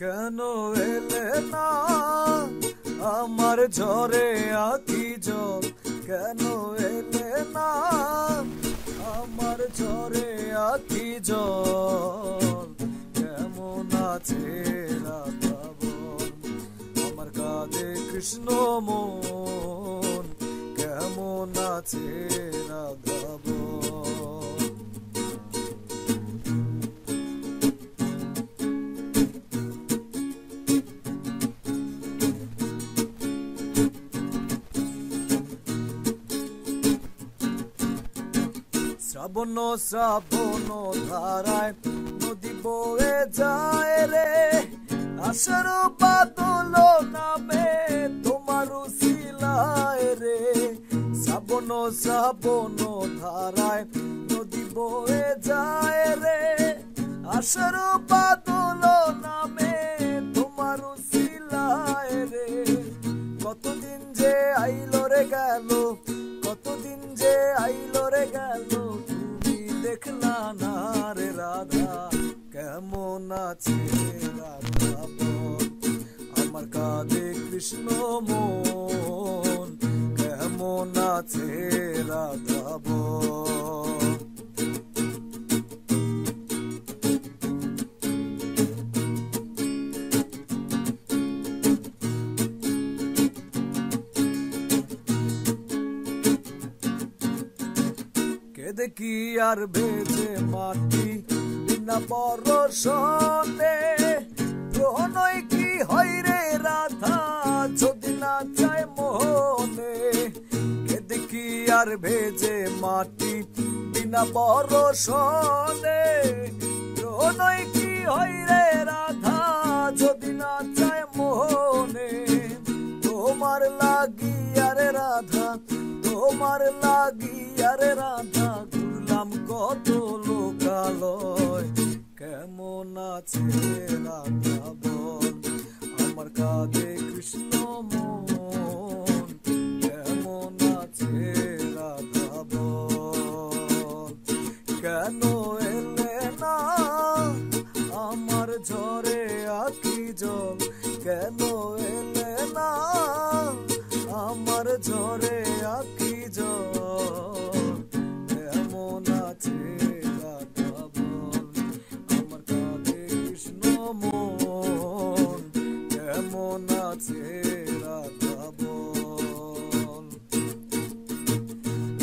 কেন এলে না আমার ঝরে আঁখি জল, কেন এলে না আমার ঝরে আঁখি জল। কেমন আছে রাধা বল, আমার কাঁধে কৃষ্ণ মন, কেমন আছে রাধা বল। শ্রাবণ শ্রাবণ ধারায় নদী বয়ে যায় রে, আশার বাদল নামে তোমার শিলায় রে। শ্রাবণ শ্রাবণ ধারায় নদী বয়ে যায় রে, আশার বাদল নামে তোমার শিলায় রে। কতদিন যে আইলো রে গেল, কতদিন যে আইলো রে গেল, তুমি দেখলা না রে রাধা। কেমন আছে রাধা বল, আমার কাঁধে কৃষ্ণ মন, কেমন আছে রাধা বল। দেখি আর বেজে মাটি বিনা পরশনে, প্রণয় কি হয় রে রাধা যদি না চায় মনে। দেখি আর ভেজে মাটি বিনা পরশনে, প্রণয় কি হয় রে রাধা যদি না চায় মনে। তোমার লাগি আরে রাধা, তোমার লাগি আরে রাধা, ঘুরলাম কত লোকালয়। কেমন আছে রাধা বল, আমার কাঁধে কৃষ্ণ মন, কেমন আছে রাধা বল। কেন এলে না আমার ঝরে আঁখি জল, কেন এলে না আমার ঝরে আঁখি জল। কেমন আছে রাধা বল, আমার কাঁধে কৃষ্ণ মন, কেমন আছে রাধা বল।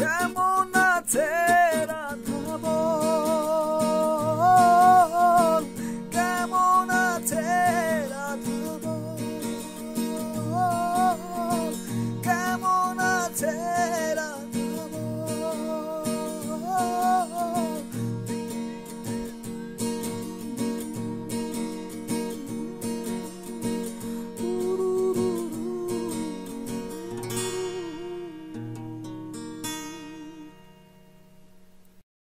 কেমন আছে রাধা বল, কেমন আছে রাধা বল, কেমন আছে।